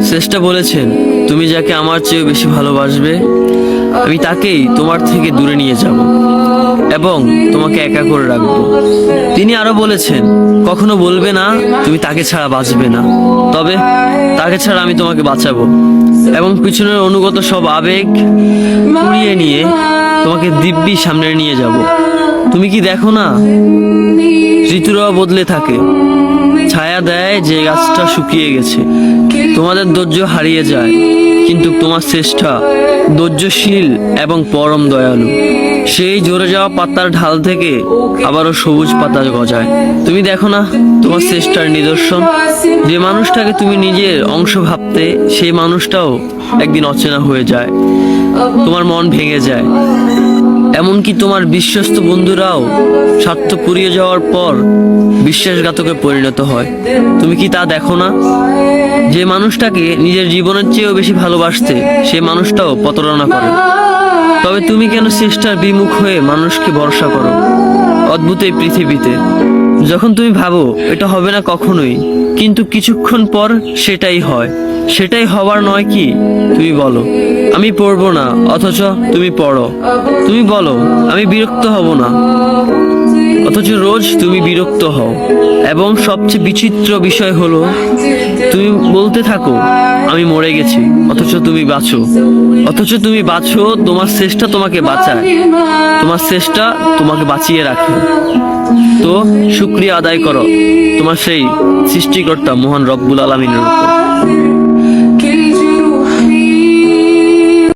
শ্রেষ্ঠ বলেছেন, তুমি যাকে আমার চেয়ে বেশি ভালোবাসবে আমি তাকেই তোমার থেকে দূরে নিয়ে যাব এবং তোমাকে একা করে রাখবো। তিনি আরো বলেছেন, কখনো বলবে না তুমি তাকে ছাড়া বাঁচবে না, তবে তাকে ছাড়া আমি তোমাকে বাঁচাবো এবং পিছনের অনুগত সব আবেগ পুড়িয়ে নিয়ে তোমাকে দিব্যি সামনে নিয়ে যাব। তুমি কি দেখো না, ঋতুরাও বদলে থাকে, ছায়া দেয় যে গাছটা শুকিয়ে গেছে। তোমাদের ধৈর্য হারিয়ে যায়, কিন্তু তোমার শ্রেষ্ঠা ধৈর্যশীল এবং পরম দয়ালু। সেই ঝরে যাওয়া পাতার ঢাল থেকে আবারও সবুজ পাতা গজায়। তুমি দেখো না তোমার শ্রেষ্ঠার নিদর্শন, যে মানুষটাকে তুমি নিজের অংশ ভাবতে সেই মানুষটাও একদিন অচেনা হয়ে যায়, তোমার মন ভেঙে যায়। এমনকি তোমার বিশ্বস্ত বন্ধুরাও স্বার্থ পুড়িয়ে যাওয়ার পর বিশ্বাসঘাতকে পরিণত হয়। তুমি কি তা দেখো না? যে মানুষটাকে নিজের জীবনের চেয়েও বেশি ভালোবাসতে সেই মানুষটাও প্রতারণা করে। তবে তুমি কেন চেষ্টার বিমুখ হয়ে মানুষকে ভরসা করো? অদ্ভুত এই পৃথিবীতে যখন তুমি ভাবো এটা হবে না কখনোই, কিন্তু কিছুক্ষণ পর সেটাই হয়। সেটাই হবার নয় কি? তুমি বলো আমি পড়বো না, অথচ তুমি পড়ো। তুমি বলো আমি বিরক্ত হব না, অথচ রোজ তুমি বিরক্ত হও। এবং সবচেয়ে বিচিত্র বিষয় হলো তুমি বলতে থাকো আমি মরে গেছি, অথচ তুমি বাঁচো। তোমার চেষ্টা তোমাকে বাঁচায়, তোমার চেষ্টা তোমাকে বাঁচিয়ে রাখে। তো শুকরিয়া আদায় করো তোমার সেই সৃষ্টিকর্তা মহান রব্বুল আলামিনের উপর।